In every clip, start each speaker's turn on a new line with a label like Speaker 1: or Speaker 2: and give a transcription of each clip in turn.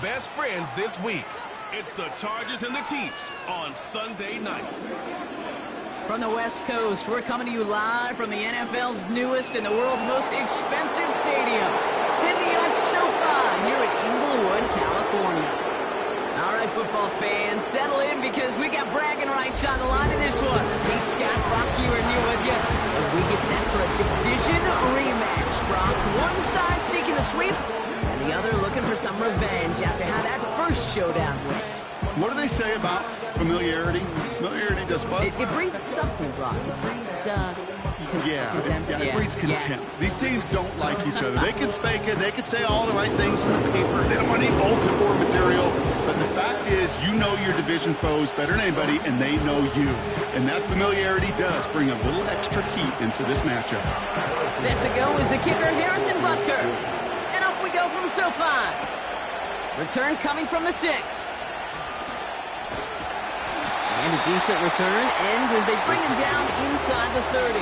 Speaker 1: best friends this week. It's the Chargers and the Chiefs on Sunday night.
Speaker 2: From the West Coast, we're coming to you live from the NFL's newest and the world's most expensive stadium, state-of-the-art SoFi here in Inglewood, California. All right, football fans, settle in because we got bragging rights on the line in this one. Pete, Scott, Brock, here with you as we get set for a division rematch. Brock, one side seeking the sweep, and the other looking for some revenge after how that first showdown went.
Speaker 3: What do they say about familiarity? Familiarity does what?
Speaker 2: It breeds something, Brock. It breeds, contempt.
Speaker 3: It breeds contempt. Yeah. These teams don't like each other. They can fake it. They can say all the right things in the paper. They don't want any bulletin board material. But the fact is, you know your division foes better than anybody, and they know you. And that familiarity does bring a little extra heat into this matchup.
Speaker 2: Set to go is the kicker, Harrison Butker. And off we go from SoFi. Return coming from the 6. And a decent return ends as they bring him down inside the 30.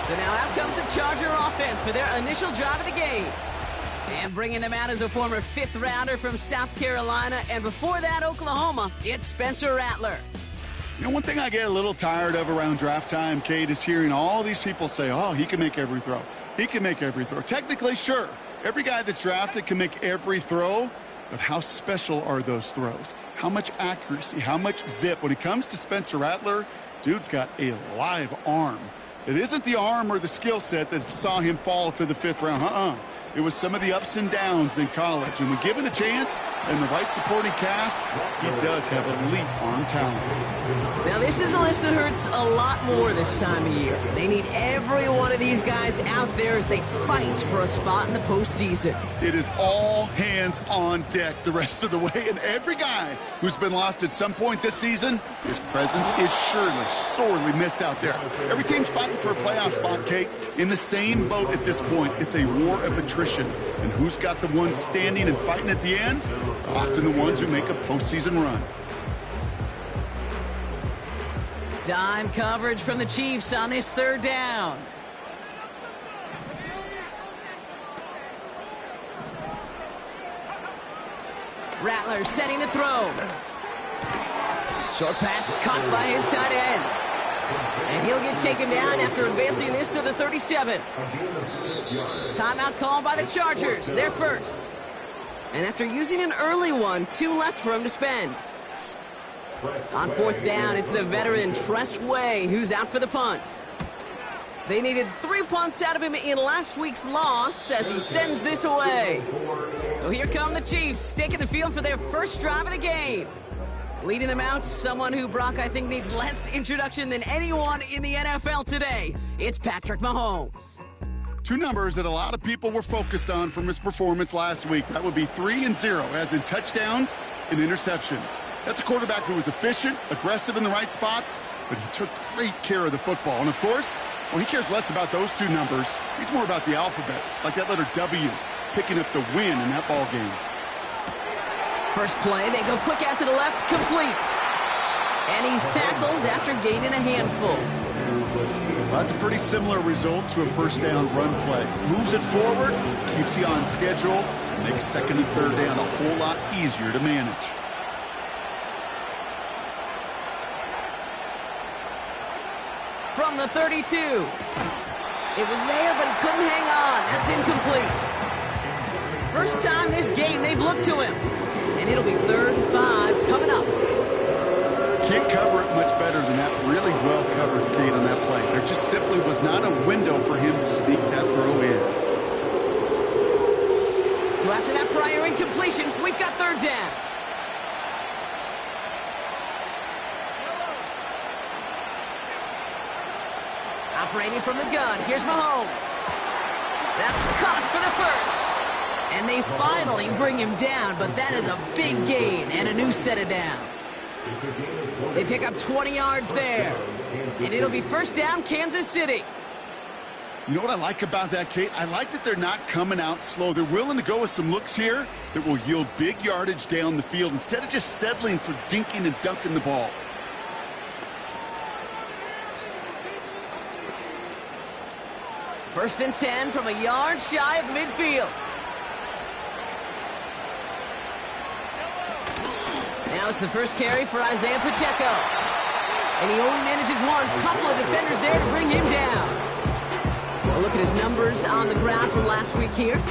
Speaker 2: So now out comes the Charger offense for their initial drive of the game. And bringing them out as a former 5th rounder from South Carolina, and before that, Oklahoma, it's Spencer Rattler.
Speaker 3: You know, one thing I get a little tired of around draft time, Kate, is hearing all these people say, oh, he can make every throw. He can make every throw. Technically, sure. Every guy that's drafted can make every throw. But how special are those throws? How much accuracy? How much zip? When it comes to Spencer Rattler, dude's got a live arm. It isn't the arm or the skill set that saw him fall to the 5th round. It was some of the ups and downs in college. And when given a chance and the right supporting cast, he does have elite arm talent.
Speaker 2: Now, this is a list that hurts a lot more this time of year. They need every one of these guys out there as they fight for a spot in the postseason.
Speaker 3: It is all hands on deck the rest of the way. And every guy who's been lost at some point this season, his presence is surely sorely missed out there. Every team's fighting for a playoff spot, Kate. In the same boat at this point, it's a war of attrition. And who's got the ones standing and fighting at the end? Often the ones who make a postseason run.
Speaker 2: Dime coverage from the Chiefs on this 3rd down. Rattler setting to throw. Short pass caught by his tight end. And he'll get taken down after advancing this to the 37. Timeout called by the Chargers, their first. And after using an early one, 2 left for him to spend. On 4th down, it's the veteran Tress Way who's out for the punt. They needed 3 punts out of him in last week's loss as he sends this away. So here come the Chiefs, taking the field for their first drive of the game. Leading them out, someone who, Brock, I think needs less introduction than anyone in the NFL today. It's Patrick Mahomes.
Speaker 3: 2 numbers that a lot of people were focused on from his performance last week. That would be 3 and 0, as in touchdowns and interceptions. That's a quarterback who was efficient, aggressive in the right spots, but he took great care of the football. And, of course, well, he cares less about those 2 numbers. He's more about the alphabet, like that letter W, picking up the win in that ball game.
Speaker 2: First play, they go quick out to the left, complete. And he's tackled after gaining a handful.
Speaker 3: Well, that's a pretty similar result to a first down run play. Moves it forward, keeps you on schedule, makes 2nd and 3rd down a whole lot easier to manage.
Speaker 2: From the 32. It was there, but he couldn't hang on. That's incomplete. First time this game they've looked to him. And it'll be 3rd and 5 coming up.
Speaker 3: Can't cover it much better than that really well-covered Kate on that play. There just simply was not a window for him to sneak that throw in.
Speaker 2: So after that prior incompletion, we've got 3rd down. Operating from the gun, here's Mahomes. That's caught for the first. And they finally bring him down, but that is a big gain and a new set of downs. They pick up 20 yards there. And it'll be first down, Kansas City.
Speaker 3: You know what I like about that, Kate? I like that they're not coming out slow. They're willing to go with some looks here that will yield big yardage down the field instead of just settling for dinking and dunking the ball.
Speaker 2: First and 10 from a yard shy of midfield. Now it's the first carry for Isaiah Pacheco. And he only manages one. Couple of defenders there to bring him down. A look at his numbers on the ground from last week here.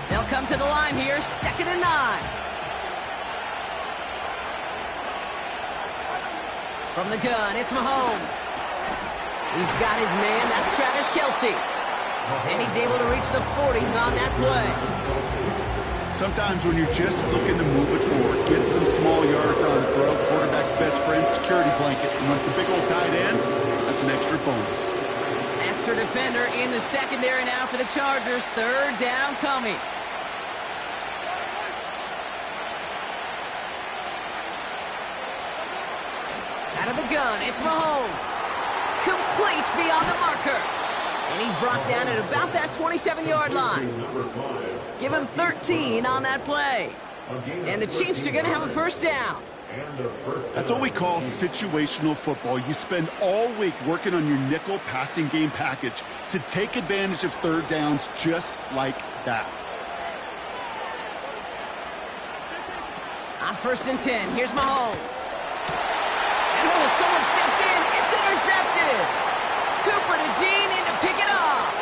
Speaker 2: They'll come to the line here, 2nd and 9. From the gun, it's Mahomes. He's got his man, that's Travis Kelce. And he's able to reach the 40 on that play.
Speaker 3: Sometimes when you're just looking to move it forward, get some small yards on the throw, quarterback's best friend, security blanket. And when it's a big old tight end, that's an extra bonus.
Speaker 2: Extra defender in the secondary now for the Chargers. 3rd down coming. Out of the gun, it's Mahomes. Complete beyond the marker. And he's brought down at about that 27-yard line. Give him 13 on that play. And the Chiefs are going to have a 1st down.
Speaker 3: That's what we call situational football. You spend all week working on your nickel passing game package to take advantage of 3rd downs just like that.
Speaker 2: On 1st and 10, here's Mahomes. And someone stepped in. It's intercepted. Cooper to Jean in to pick it off.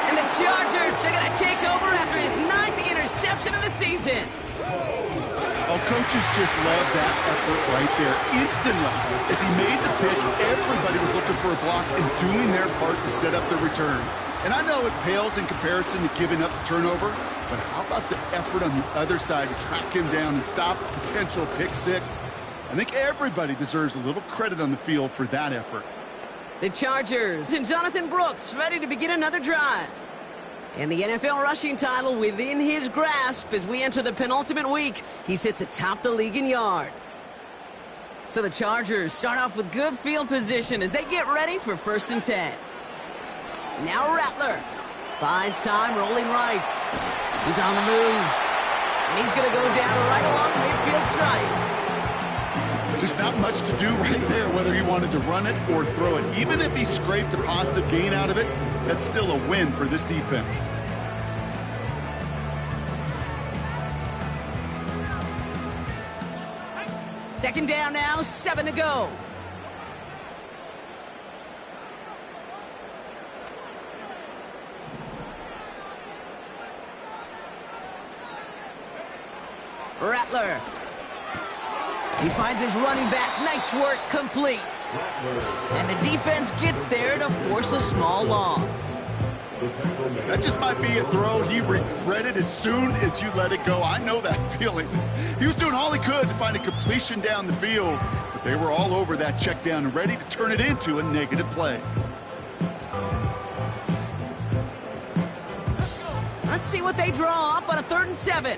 Speaker 2: And the Chargers are going to take over after his 9th interception of the season.
Speaker 3: Oh, coaches just love that effort right there. Instantly, as he made the pick, everybody was looking for a block and doing their part to set up the return. And I know it pales in comparison to giving up the turnover, but how about the effort on the other side to track him down and stop a potential pick 6? I think everybody deserves a little credit on the field for that effort.
Speaker 2: The Chargers and Jonathan Brooks ready to begin another drive. And the NFL rushing title within his grasp as we enter the penultimate week. He sits atop the league in yards. So the Chargers start off with good field position as they get ready for 1st and 10. Now Rattler buys time, rolling right. He's on the move. And he's going to go down right along the midfield stripe.
Speaker 3: Just not much to do right there, whether he wanted to run it or throw it. Even if he scraped a positive gain out of it, that's still a win for this defense.
Speaker 2: Second down now, 7 to go. Rattler. He finds his running back. Nice work, complete. And the defense gets there to force a small loss.
Speaker 3: That just might be a throw he regretted as soon as you let it go. I know that feeling. He was doing all he could to find a completion down the field, but they were all over that check down and ready to turn it into a negative play.
Speaker 2: Let's see what they draw up on a 3rd and 7.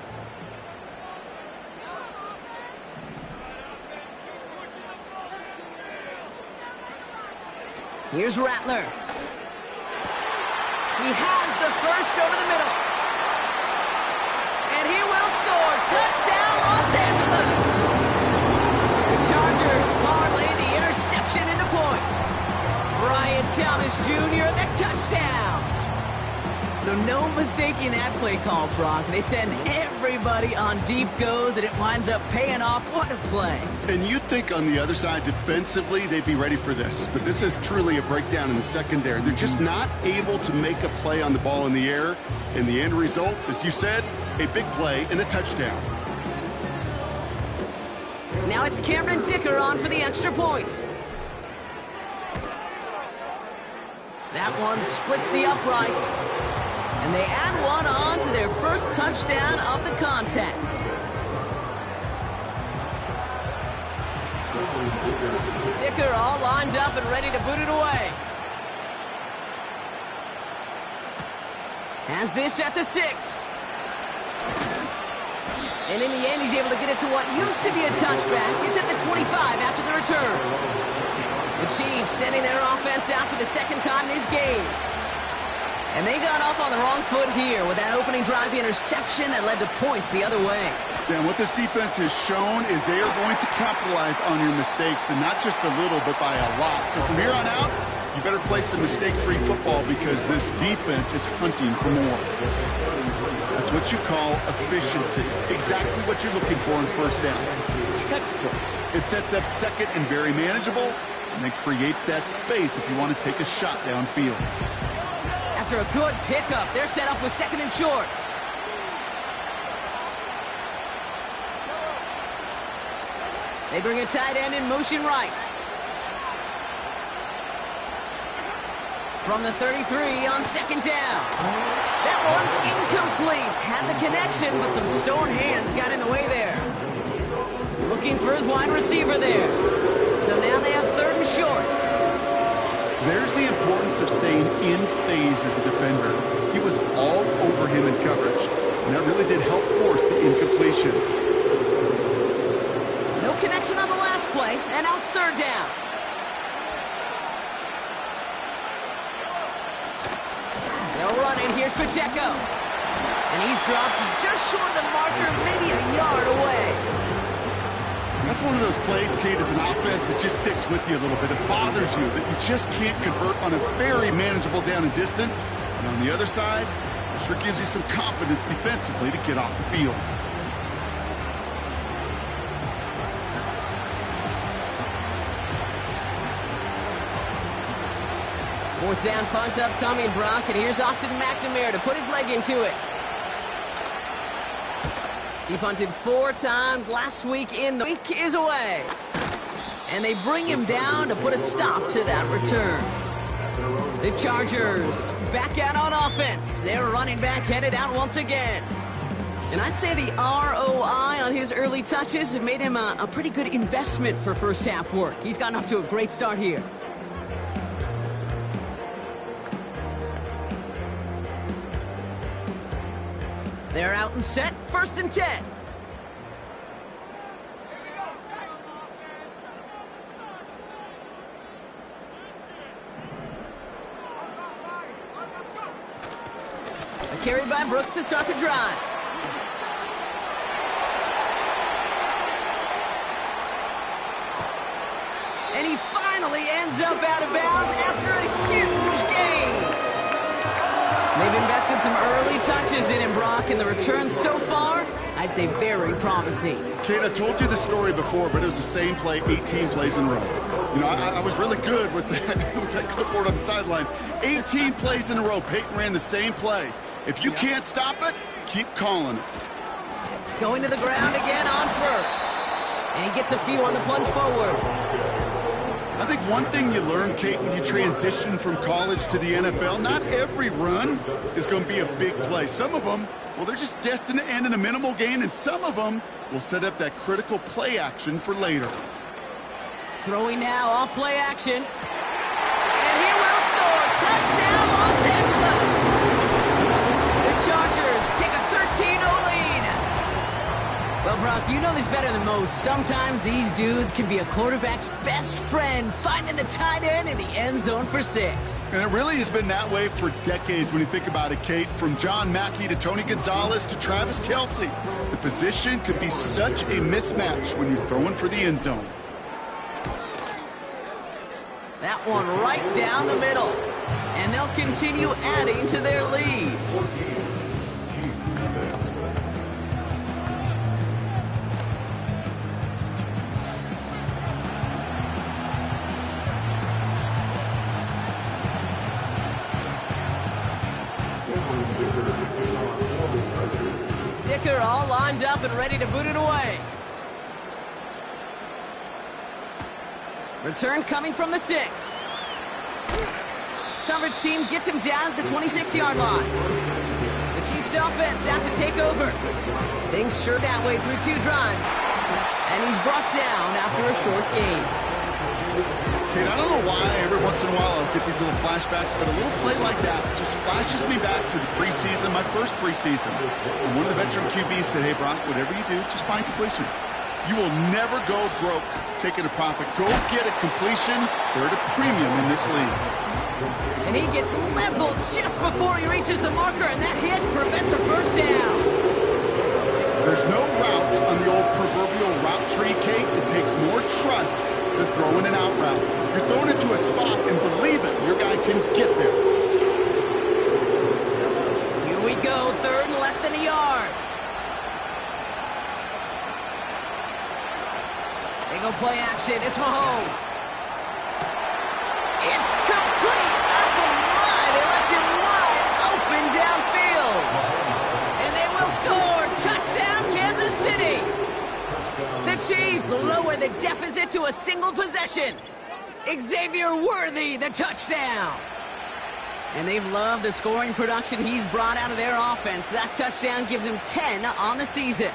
Speaker 2: Here's Rattler. He has the first over the middle. And he will score. Touchdown, Los Angeles. The Chargers parlay the interception into points. Brian Thomas Jr., the touchdown. So no mistaking that play call, Brock. They send everybody on deep goes, and it winds up paying off. What a play.
Speaker 3: And you'd think on the other side, defensively, they'd be ready for this. But this is truly a breakdown in the secondary. They're just not able to make a play on the ball in the air. And the end result, as you said, a big play and a touchdown.
Speaker 2: Now it's Cameron Dicker on for the extra point. That one splits the uprights. And they add one on to their first touchdown of the contest. Dicker all lined up and ready to boot it away. Has this at the 6. And in the end, he's able to get it to what used to be a touchback. It's at the 25 after the return. The Chiefs sending their offense out for the second time this game. And they got off on the wrong foot here with that opening drive interception that led to points the other way.
Speaker 3: Yeah, and what this defense has shown is they are going to capitalize on your mistakes, and not just a little, but by a lot. So from here on out, You better play some mistake-free football because this defense is hunting for more. That's what you call efficiency. Exactly what you're looking for in first down. Textbook. It sets up second and very manageable, and then creates that space if you want to take a shot downfield.
Speaker 2: After a good pickup, they're set up with second and short. They bring a tight end in motion right. From the 33 on second down. That one's incomplete. Had the connection, but some stone hands got in the way there. Looking for his wide receiver there. So now they have third and short.
Speaker 3: There's the importance of staying in phase as a defender. He was all over him in coverage, and that really did help force the incompletion.
Speaker 2: No connection on the last play, and now it's third down. They'll run it. Here's Pacheco. And he's dropped just short of the marker, maybe a yard away.
Speaker 3: That's one of those plays, Kate, as an offense, it just sticks with you a little bit. It bothers you that you just can't convert on a very manageable down and distance. And on the other side, it sure gives you some confidence defensively to get off the field.
Speaker 2: Fourth down punt upcoming, Brock, and here's Austin McNamara to put his leg into it. He punted 4 times last week in the week is away. And they bring him down to put a stop to that return. The Chargers back out on offense. Their running back headed out once again. And I'd say the ROI on his early touches have made him a pretty good investment for first half work. He's gotten off to a great start here. They're out and set, first and 10. A carry by Brooks to start the drive. And he finally ends up out of bounds after a huge gain. They've invested some early touches in him, Brock, and the returns so far, I'd say very promising.
Speaker 3: Kate, I told you the story before, but it was the same play 18 plays in a row. You know, I was really good with that clipboard on the sidelines. 18 plays in a row, Peyton ran the same play. If you can't stop it, keep calling it.
Speaker 2: Going to the ground again on first. And he gets a few on the plunge forward.
Speaker 3: I think one thing you learn, Kate, when you transition from college to the NFL, not every run is going to be a big play. Some of them, well, they're just destined to end in a minimal gain, and some of them will set up that critical play action for later.
Speaker 2: Throwing now off play action. And he will score. Touchdown, Los Angeles. The Chargers take a 13-0 lead. Well, Brock, you know this better than most. Sometimes these dudes can be a quarterback's best friend, finding the tight end in the end zone for 6.
Speaker 3: And it really has been that way for decades when you think about it, Kate. From John Mackey to Tony Gonzalez to Travis Kelce. The position could be such a mismatch when you're throwing for the end zone.
Speaker 2: That one right down the middle. And they'll continue adding to their lead. Dicker all lined up and ready to boot it away. Return coming from the 6. Coverage team gets him down at the 26-yard line. The Chiefs offense out to take over. Things sure that way through 2 drives. And he's brought down after a short gain.
Speaker 3: Kate, I don't know why every once in a while I'll get these little flashbacks, but a little play like that just flashes me back to the preseason, my first preseason. And one of the veteran QBs said, hey, Brock, whatever you do, just find completions. You will never go broke taking a profit. Go get a completion. They're at a premium in this league.
Speaker 2: And he gets leveled just before he reaches the marker, and that hit prevents a first down.
Speaker 3: There's no routes on the old proverbial route tree, Kate. It takes more trust than throwing an out route. You're throwing it to a spot, and believe it, you're can get there.
Speaker 2: Here we go, third and less than a yard. They go play action. It's Mahomes. It's complete. Oh, my. They left him wide open downfield. And they will score. Touchdown, Kansas City. The Chiefs lower the deficit to a single possession. Xavier Worthy, the touchdown. And they've loved the scoring production he's brought out of their offense. That touchdown gives him 10 on the season.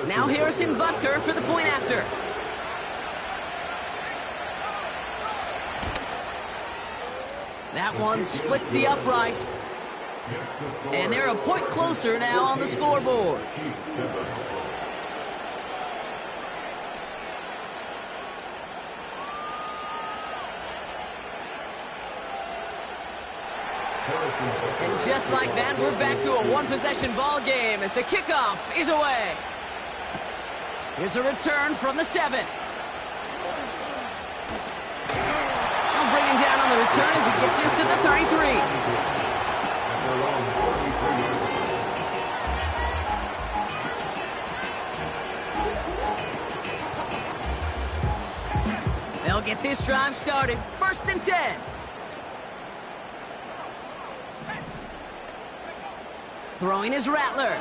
Speaker 2: Now Harrison Butker for the point after. That one splits the uprights. And they're a point closer now on the scoreboard. And just like that, we're back to a one-possession ball game as the kickoff is away. Here's a return from the 7. They'll bring him down on the return as he gets this to the 33. They'll get this drive started. 1st and 10. Throwing is Rattler.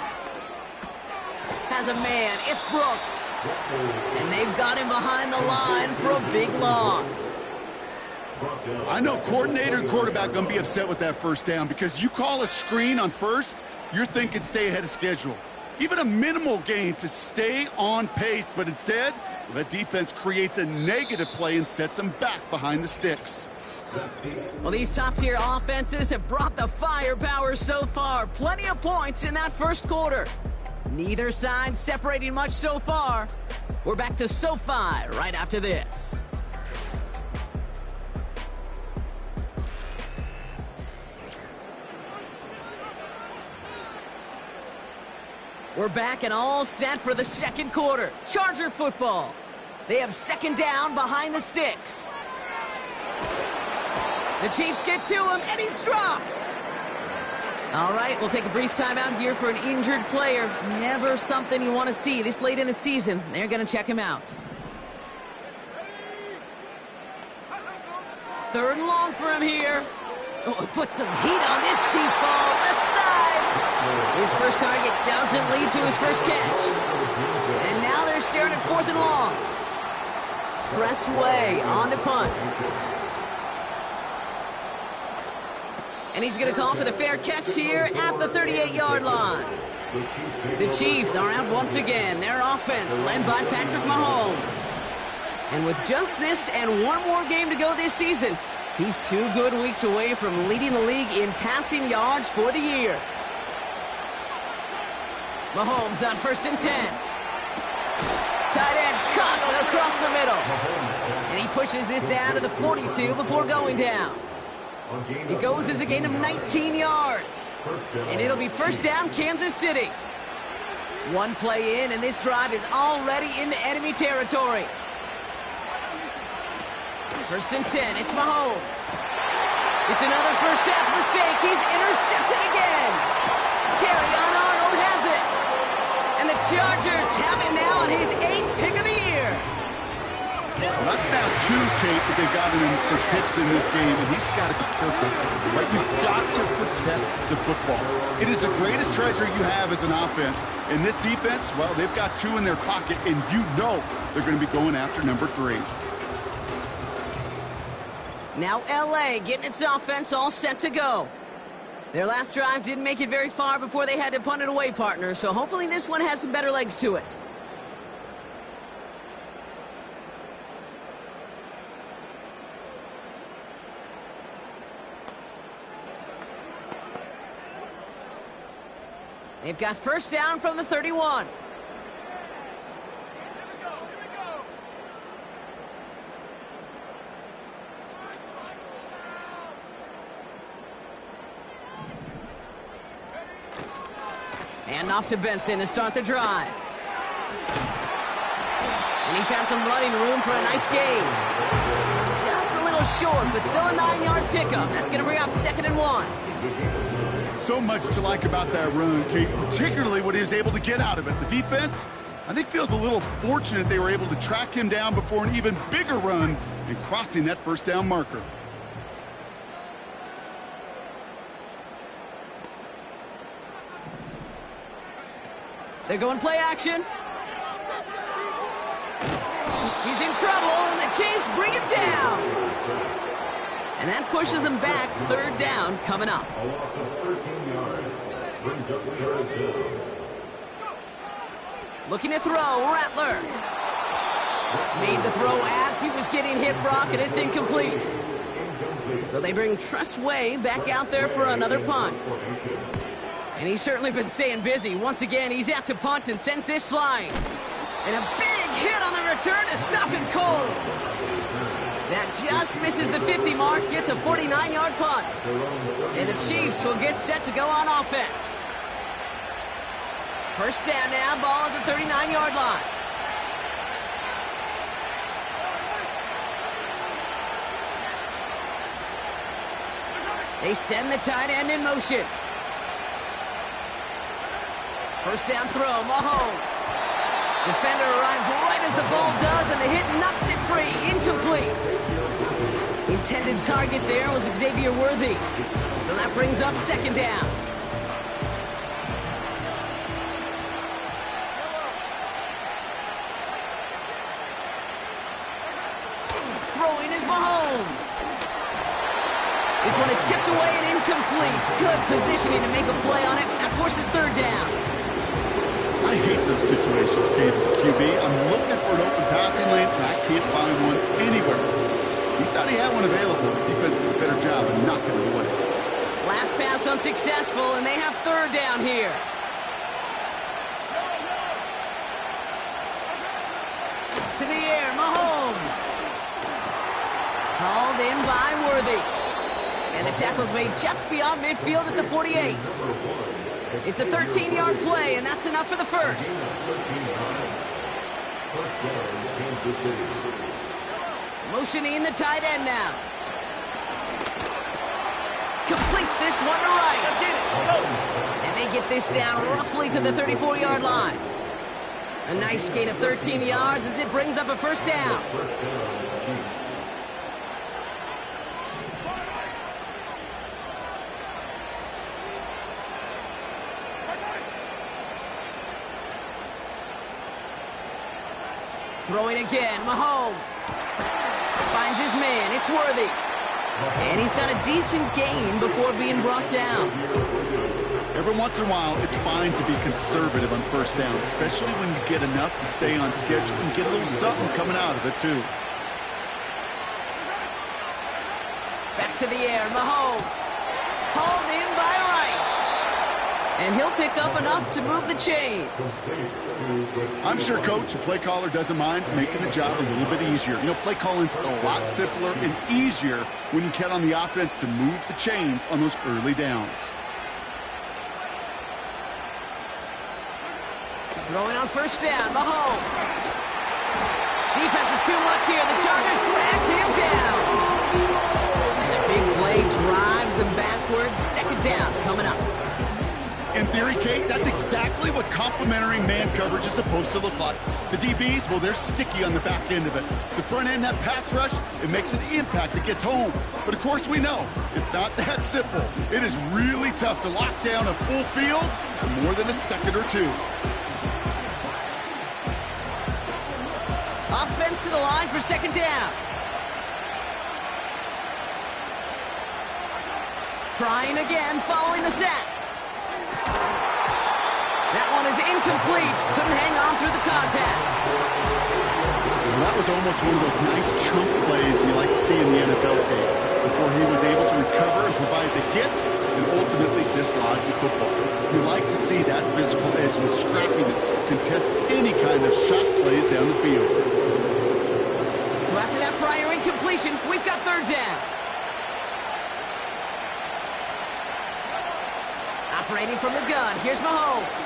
Speaker 2: Has a man. It's Brooks. And they've got him behind the line for a big loss.
Speaker 3: I know coordinator and quarterback going to be upset with that first down because you call a screen on first, you're thinking stay ahead of schedule. Even a minimal gain to stay on pace, but instead, the defense creates a negative play and sets them back behind the sticks.
Speaker 2: Well, these top-tier offenses have brought the firepower so far. Plenty of points in that first quarter. Neither side separating much so far. We're back to SoFi right after this. We're back and all set for the second quarter. Charger football. They have 2nd down behind the sticks. The Chiefs get to him, and he's dropped. All right, we'll take a brief timeout here for an injured player. Never something you want to see this late in the season. They're going to check him out. 3rd and long for him here. Oh, put some heat on this deep ball, left side. His first target doesn't lead to his first catch. And now they're staring at 4th and long. Press way on the punt. And he's going to call for the fair catch here at the 38-yard line. The Chiefs are out once again. Their offense led by Patrick Mahomes. And with just this and one more game to go this season, he's 2 good weeks away from leading the league in passing yards for the year. Mahomes on 1st and 10. Tight end cut across the middle. And he pushes this down to the 42 before going down. It goes as a gain of 19 yards. And it'll be 1st down, Kansas City. One play in, and this drive is already into enemy territory. 1st and 10, it's Mahomes. It's another first half mistake. He's intercepted again. Terrion Arnold has it. And the Chargers have it now on his 8th pick of the year.
Speaker 3: Well, that's now 2, Kate, that they've gotten him for picks in this game, and he's got to be careful. But you've got to protect the football. It is the greatest treasure you have as an offense. And this defense, well, they've got 2 in their pocket, and you know they're going to be going after number 3.
Speaker 2: Now LA getting its offense all set to go. Their last drive didn't make it very far before they had to punt it away, partner, so hopefully this one has some better legs to it. They've got 1st down from the 31. And off to Benson to start the drive. And he found some running room for a nice gain. Just a little short, but still a 9-yard pickup. That's going to bring up 2nd and 1.
Speaker 3: So much to like about that run, Kate, particularly what he was able to get out of it. The defense, I think, feels a little fortunate they were able to track him down before an even bigger run and crossing that first down marker.
Speaker 2: They're going play action. He's in trouble, and the Chiefs bring him down. And that pushes him back. 3rd down coming up.
Speaker 4: A loss of 13 yards. Brings up 3rd down.
Speaker 2: Looking to throw, Rattler. Made the throw as he was getting hit, Brock, and it's incomplete. So they bring Tress Way back out there for another punt. And he's certainly been staying busy. Once again, he's out to punt and sends this flying. And a big hit on the return to stop him cold. That just misses the 50 mark, gets a 49-yard punt. And the Chiefs will get set to go on offense. First down now, ball at the 39-yard line. They send the tight end in motion. First down throw, Mahomes. Defender arrives right as the ball does, and the hit knocks it free. Incomplete. Intended target there was Xavier Worthy. So that brings up 2nd down. Throwing is Mahomes. This one is tipped away and incomplete. Good positioning to make a play on it. That forces 3rd down.
Speaker 3: I hate those situations, Kate, as a QB. I'm looking for an open passing lane, and I can't find one anywhere. He thought he had one available. The defense did a better job of knocking it away.
Speaker 2: Last pass unsuccessful, and they have 3rd down here. To the air, Mahomes. Hauled in by Worthy. And the tackle's made just beyond midfield at the 48. It's a 13-yard play, and that's enough for the first. Motioning the tight end now. Completes this one to Rice. And they get this down roughly to the 34-yard line. A nice gain of 13 yards as it brings up a first down. Throwing again, Mahomes. Finds his man, it's Worthy. And he's got a decent gain before being brought down.
Speaker 3: Every once in a while, it's fine to be conservative on first down, especially when you get enough to stay on schedule and get a little something coming out of it, too.
Speaker 2: Back to the air, Mahomes. Hauled in by Rice. And he'll pick up enough to move the chains.
Speaker 3: I'm sure Coach, the play caller, doesn't mind making the job a little bit easier. You know, play calling's a lot simpler and easier when you count on the offense to move the chains on those early downs.
Speaker 2: Throwing on first down, Mahomes. Defense is too much here. The Chargers drag him down. And the big play drives them backwards. 2nd down coming up.
Speaker 3: In theory, Kate, that's exactly what complementary man coverage is supposed to look like. The DBs, well, they're sticky on the back end of it. The front end, that pass rush, it makes an impact that gets home. But of course we know, it's not that simple. It is really tough to lock down a full field for more than a second or two.
Speaker 2: Offense to the line for 2nd down. Trying again following the sack. That one is incomplete. Couldn't hang on through the contact.
Speaker 3: Well, that was almost one of those nice chunk plays you like to see in the NFL game before he was able to recover and provide the hit and ultimately dislodge the football. You like to see that physical edge and scrappiness to contest any kind of shot plays down the field.
Speaker 2: So after that prior incompletion, we've got 3rd down. Operating from the gun, here's Mahomes.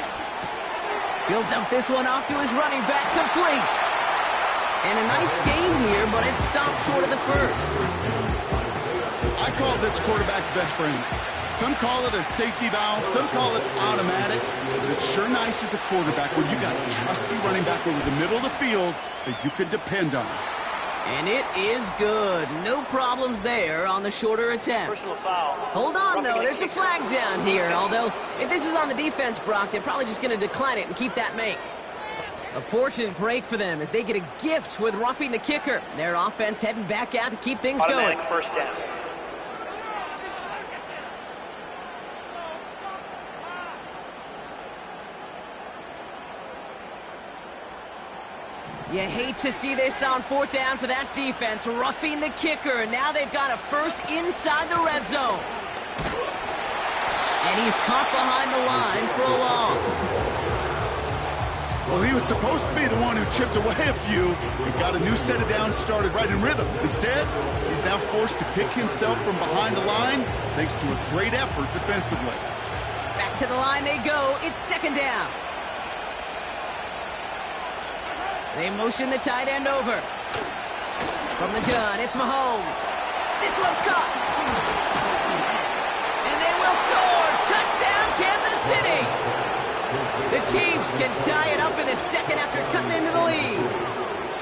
Speaker 2: He'll dump this one off to his running back, complete. And a nice game here, but it stopped short of the first.
Speaker 3: I call this quarterback's best friend. Some call it a safety valve, some call it automatic, but it's sure nice as a quarterback when you got a trusty running back over the middle of the field that you can depend on.
Speaker 2: And it is good. No problems there on the shorter attempt. Hold on, though. There's a flag down here. Although, if this is on the defense, Brock, they're probably just going to decline it and keep that make. A fortunate break for them as they get a gift with roughing the kicker. Their offense heading back out to keep things going.
Speaker 5: First down.
Speaker 2: You hate to see this on fourth down for that defense, roughing the kicker. Now they've got a first inside the red zone. And he's caught behind the line for a loss.
Speaker 3: Well, he was supposed to be the one who chipped away a few and got a new set of downs started right in rhythm. Instead, he's now forced to pick himself from behind the line thanks to a great effort defensively.
Speaker 2: Back to the line they go. It's second down. They motion the tight end over. From the gun, it's Mahomes. This one's caught. And they will score. Touchdown, Kansas City. The Chiefs can tie it up in the second after cutting into the lead.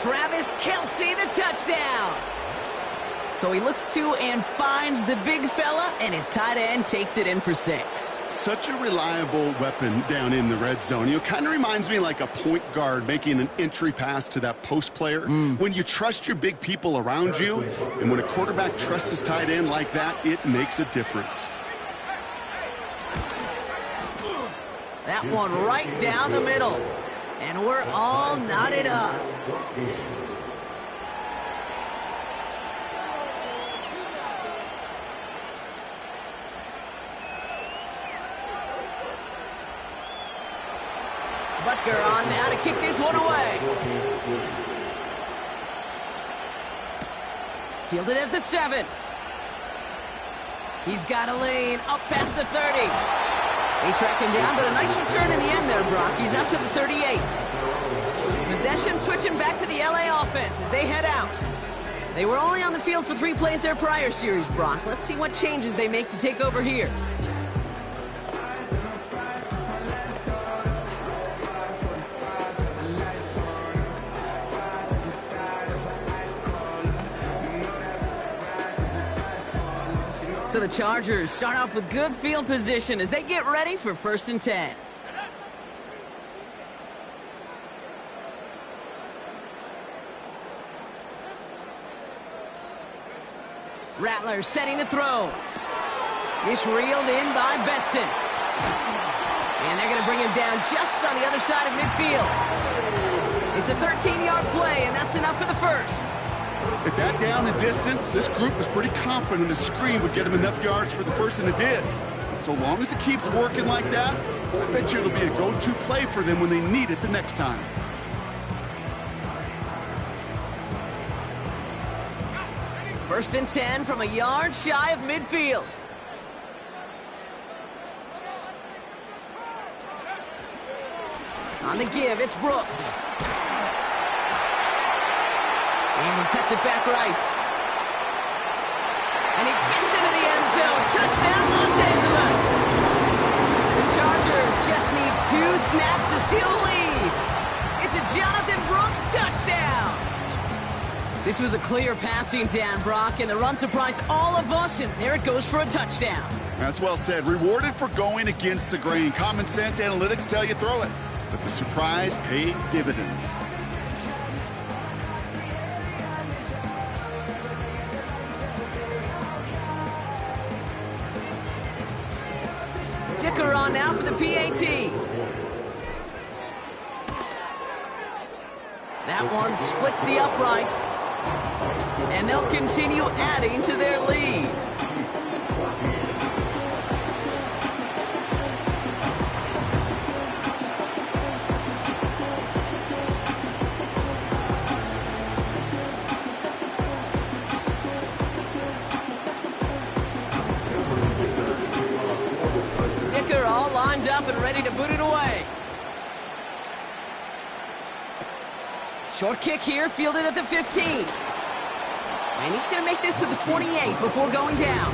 Speaker 2: Travis Kelce, the touchdown. So he looks to and finds the big fella, and his tight end takes it in for 6.
Speaker 3: Such a reliable weapon down in the red zone. You know, kind of reminds me like a point guard making an entry pass to that post player. When you trust your big people around you, and when a quarterback trusts his tight end like that, it makes a difference.
Speaker 2: That one right down the middle. And we're all knotted up. Butker on now to kick this one away. Fielded at the 7. He's got a lane up past the 30. They track him down, but a nice return in the end there, Brock. He's up to the 38. Possession switching back to the LA offense as they head out. They were only on the field for 3 plays their prior series, Brock. Let's see what changes they make to take over here. So the Chargers start off with good field position as they get ready for 1st and 10. Rattler setting to throw. This reeled in by Benson. And they're going to bring him down just on the other side of midfield. It's a 13-yard play, and that's enough for the first.
Speaker 3: At that down and distance, this group was pretty confident the screen would get him enough yards for the first, and it did. And so long as it keeps working like that, I bet you it'll be a go-to play for them when they need it the next time.
Speaker 2: First and 10 from a yard shy of midfield. On the give, it's Brooks. And he cuts it back right. And he gets into the end zone. Touchdown, Los Angeles. The Chargers just need 2 snaps to steal the lead. It's a Jonathan Brooks touchdown. This was a clear passing down, Brock, and the run surprised all of us, and there it goes for a touchdown.
Speaker 3: That's well said. Rewarded for going against the grain. Common sense analytics tell you throw it, but the surprise paid dividends.
Speaker 2: Dicker on now for the PAT. That one splits the uprights. And they'll continue adding to their lead. Dicker all lined up and ready to boot it away. Short kick here, fielded at the 15. And he's going to make this to the 28 before going down.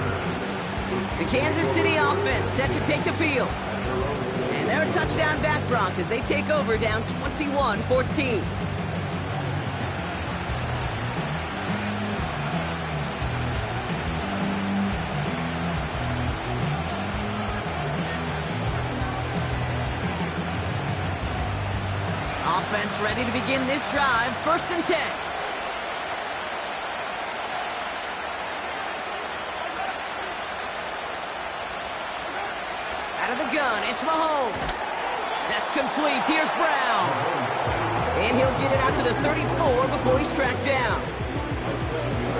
Speaker 2: The Kansas City offense set to take the field. And they're a touchdown back, Brock, as they take over down 21-14. Offense ready to begin this drive. 1st and 10. Out of the gun, it's Mahomes. That's complete. Here's Brown. And he'll get it out to the 34 before he's tracked down.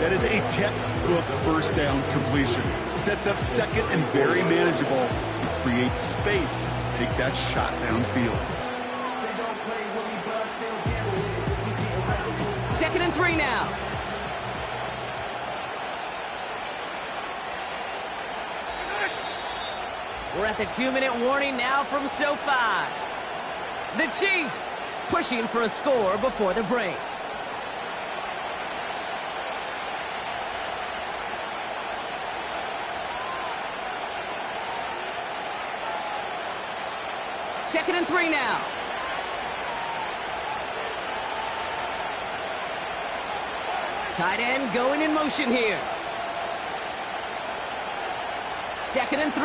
Speaker 3: That is a textbook first down completion. Sets up second and very manageable. And creates space to take that shot downfield.
Speaker 2: 2nd and 3 now. We're at the 2-minute warning now from SoFi. The Chiefs pushing for a score before the break. Second and 3 now. Tight end going in motion here. 2nd and 3.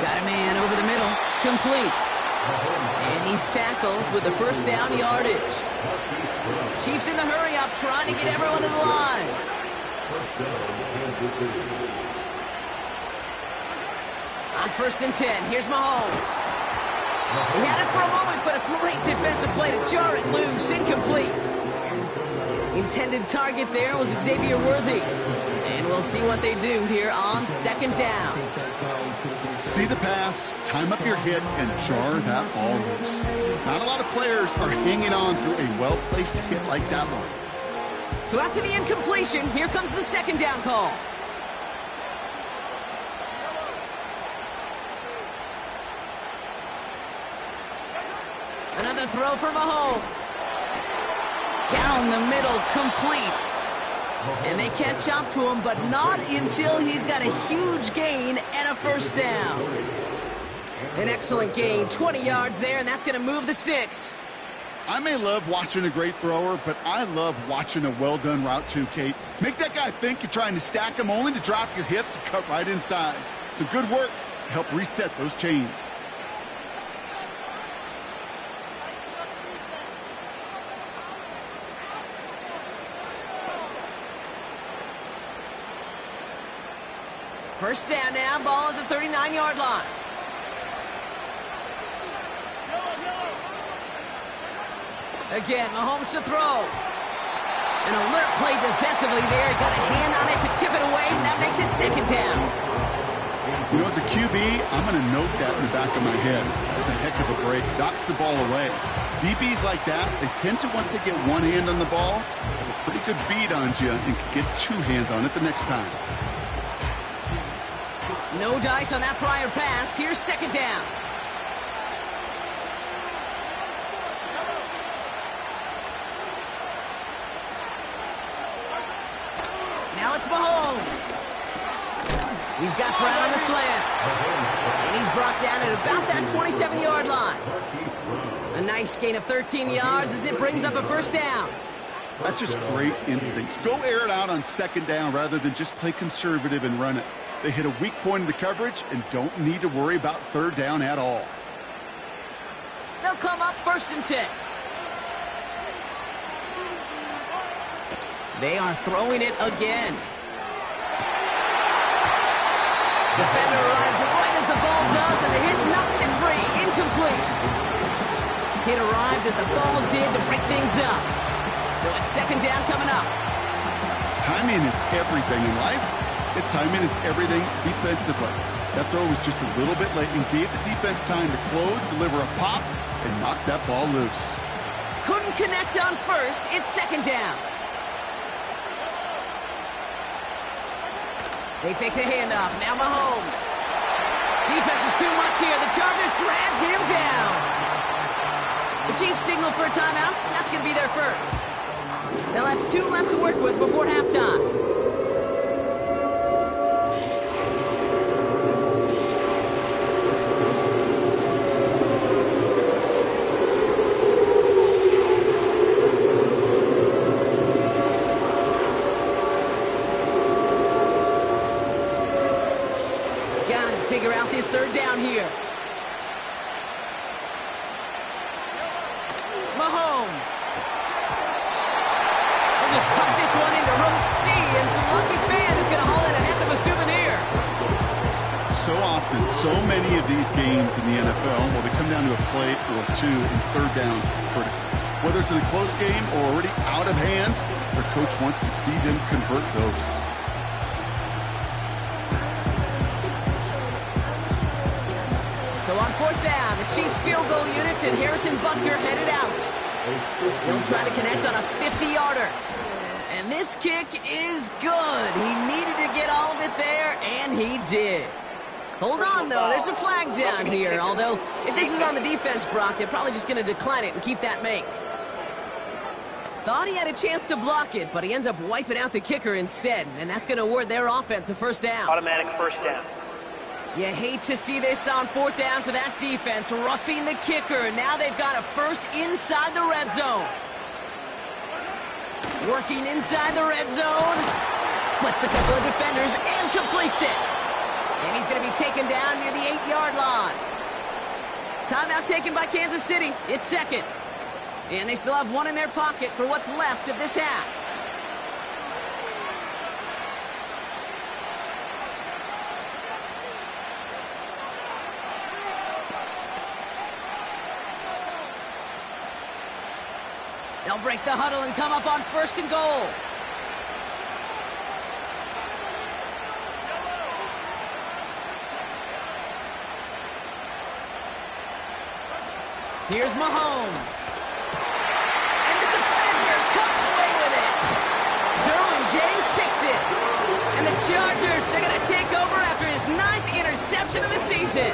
Speaker 2: Got a man over the middle. Complete. And he's tackled with the first down yardage. Chiefs in the hurry up, trying to get everyone to the line. On 1st and 10, here's Mahomes. He had it for a moment, but a great defensive play to jar it loose. Incomplete. Intended target there was Xavier Worthy. And we'll see what they do here on 2nd down.
Speaker 3: See the pass, time up your hit, and jar that ball loose. Not a lot of players are hanging on through a well-placed hit like that one.
Speaker 2: So after the incompletion, here comes the 2nd down call. Another throw for Mahomes. Down the middle, complete. And they catch up to him, but not until he's got a huge gain and a first down. An excellent gain, 20 yards there, and that's going to move the sticks.
Speaker 3: I may love watching a great thrower, but I love watching a well-done route too, Kate. Make that guy think you're trying to stack him only to drop your hips and cut right inside. Some good work to help reset those chains.
Speaker 2: First down now, ball at the 39-yard line. Again, Mahomes to throw. An alert play defensively there. Got a hand on it to tip it away, and that makes it 2nd down.
Speaker 3: You know, as a QB, I'm going to note that in the back of my head. That was a heck of a break. Knocks the ball away. DBs like that, they tend to, once they get one hand on the ball, have a pretty good beat on you and can get 2 hands on it the next time.
Speaker 2: No dice on that prior pass. Here's 2nd down. Now it's Mahomes. He's got Brown on the slant. And he's brought down at about that 27-yard line. A nice gain of 13 yards as it brings up a first down.
Speaker 3: That's just great instincts. Go air it out on 2nd down rather than just play conservative and run it. They hit a weak point in the coverage and don't need to worry about 3rd down at all.
Speaker 2: They'll come up 1st and 10. They are throwing it again. Defender arrives right as the ball does, and the hit knocks it free. Incomplete. Hit arrived as the ball did to break things up. So it's 2nd down coming up.
Speaker 3: Timing is everything in life. And timing is everything defensively. That throw was just a little bit late and gave the defense time to close, deliver a pop, and knock that ball loose.
Speaker 2: Couldn't connect on 1st. It's 2nd down. They fake the handoff. Now Mahomes. Defense is too much here. The Chargers drag him down. The Chiefs signal for a timeout. That's going to be their first. They'll have 2 left to work with before halftime. Figure out this third down here. Mahomes. We'll just huck this one into row C, and some lucky fan is going to haul in a heck of a souvenir.
Speaker 3: So often, so many of these games in the NFL, well, they come down to a play or 2 and third downs critical. Whether it's in a close game or already out of hands, their coach wants to see them convert those.
Speaker 2: So on 4th down, the Chiefs field goal unit and Harrison Butker headed out. He'll try to connect on a 50-yarder. And this kick is good. He needed to get all of it there, and he did. Hold on, though. There's a flag down here. Although, if this is on the defense, Brock, they're probably just going to decline it and keep that make. Thought he had a chance to block it, but he ends up wiping out the kicker instead. And that's going to award their offense a first down.
Speaker 5: Automatic first down.
Speaker 2: You hate to see this on 4th down for that defense, roughing the kicker. Now they've got a first inside the red zone. Working inside the red zone. Splits a couple of defenders and completes it. And he's going to be taken down near the 8-yard line. Timeout taken by Kansas City. It's second. And they still have one in their pocket for what's left of this half. They'll break the huddle and come up on 1st and goal. Here's Mahomes. And the defender comes away with it. Derwin James picks it. And the Chargers are going to take over after his 9th interception of the season.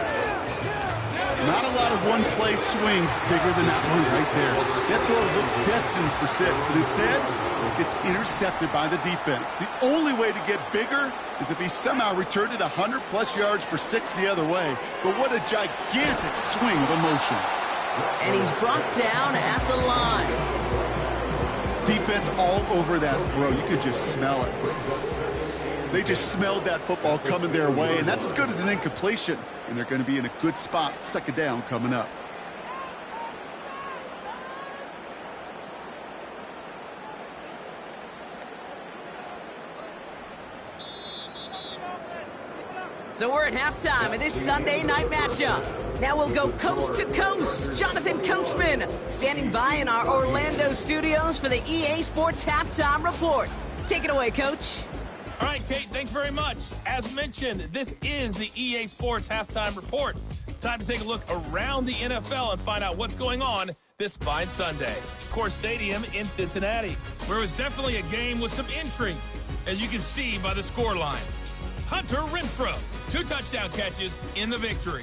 Speaker 3: Not a lot of one-play swings bigger than that one right there. That throw looked destined for 6, and instead, it gets intercepted by the defense. The only way to get bigger is if he somehow returned it 100-plus yards for 6 the other way. But what a gigantic swing of emotion.
Speaker 2: And he's brought down at the line.
Speaker 3: Defense all over that throw. You could just smell it. They just smelled that football coming their way, and that's as good as an incompletion. And they're going to be in a good spot. 2nd down coming up.
Speaker 2: So we're at halftime of this Sunday night matchup. Now we'll go coast to coast. Jonathan Coachman standing by in our Orlando studios for the EA Sports Halftime Report. Take it away, Coach.
Speaker 6: All right, Kate, thanks very much. As mentioned, this is the EA Sports Halftime Report. Time to take a look around the NFL and find out what's going on this fine Sunday. Core Stadium in Cincinnati, where it was definitely a game with some intrigue, as you can see by the scoreline. Hunter Renfrow, 2 touchdown catches in the victory.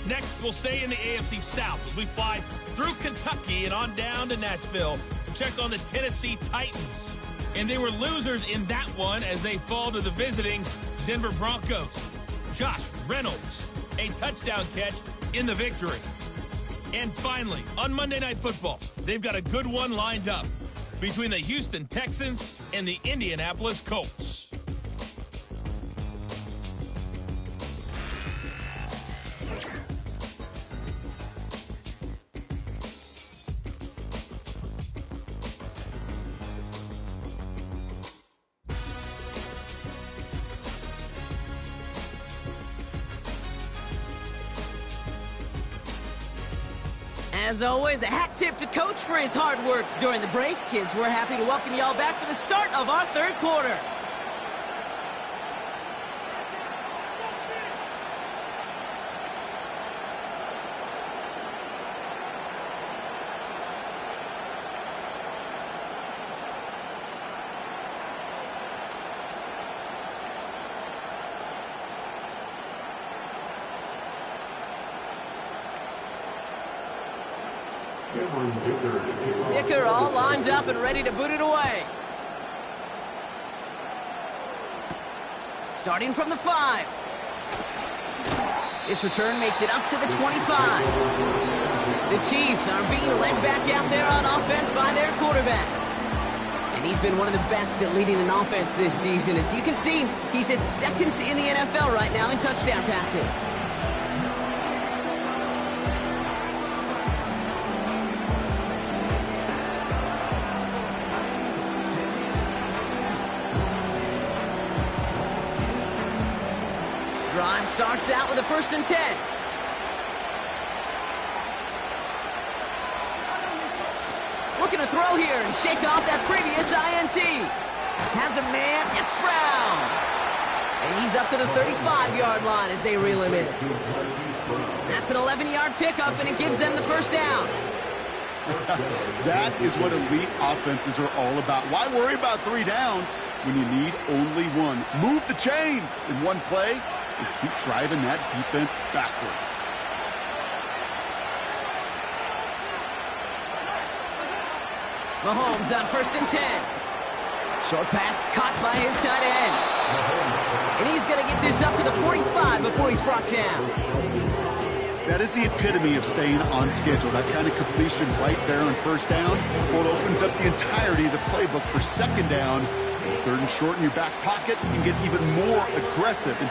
Speaker 6: Next, we'll stay in the AFC South as we fly through Kentucky and on down to Nashville and check on the Tennessee Titans. And they were losers in that one as they fall to the visiting Denver Broncos. Josh Reynolds, a touchdown catch in the victory. And finally, on Monday Night Football, they've got a good one lined up between the Houston Texans and the Indianapolis Colts.
Speaker 2: As always, a hat tip to Coach for his hard work during the break, as we're happy to welcome y'all back for the start of our 3rd quarter. Dicker all lined up and ready to boot it away. Starting from the 5. This return makes it up to the 25. The Chiefs are being led back out there on offense by their quarterback. And he's been one of the best at leading an offense this season. As you can see, he's at second in the NFL right now in touchdown passes. Drive starts out with a 1st and 10. Looking to throw here and shake off that previous INT. Has a man, it's Brown. And he's up to the 35-yard line as they reel him in. That's an 11-yard pickup, and it gives them the 1st down.
Speaker 3: That is what elite offenses are all about. Why worry about 3 downs when you need only 1? Move the chains in one play and keep driving that defense backwards.
Speaker 2: Mahomes on 1st and 10. Short pass caught by his tight end. And he's going to get this up to the 45 before he's brought down.
Speaker 3: That is the epitome of staying on schedule. That kind of completion right there on 1st down. Well, it opens up the entirety of the playbook for 2nd down. 3rd and short in your back pocket and get even more aggressive and